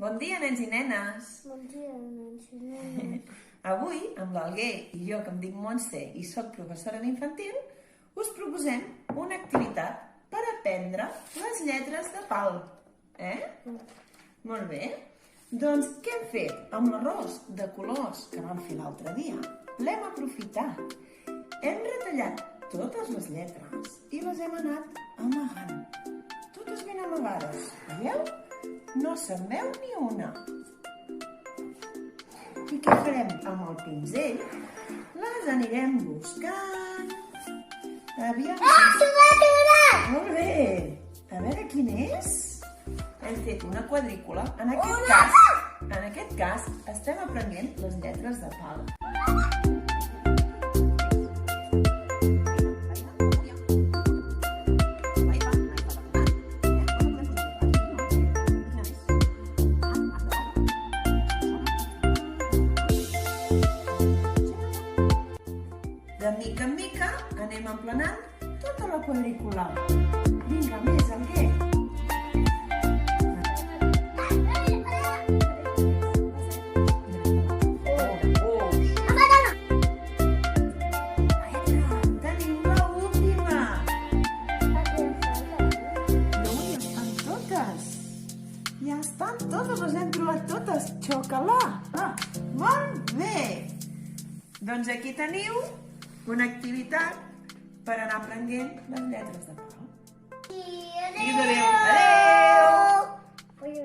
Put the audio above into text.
Bon dia, nens i nenes! Bon dia, nens i nenes. Avui, amb l'Alguer i jo, que em dic Montse i soc professora d'infantil, us proposem una activitat per aprendre les lletres de pal. Molt bé. Doncs què hem fet? Amb l'arròs de colors que vam fer l'altre dia, l'hem aprofitat. Hem retallat totes les lletres i les hem anat amagant. Totes ben amagades. Veieu? No se'n veu ni una. I què farem? Amb el pinzell les anirem buscant. Aviam. Molt bé. A veure quin és. Hem fet una quadrícula. En aquest cas, estem aprenent les lletres de pal. De mica en mica anem emplenant tota la quadrícula. Vinga, més, Alguer. Tenim l'última. No, ja estan totes. Ja estan totes, les hem trobat totes. Xocolà. Molt bé. Doncs aquí teniu una activitat per anar aprenent les lletres de pal. Adéu! Adéu!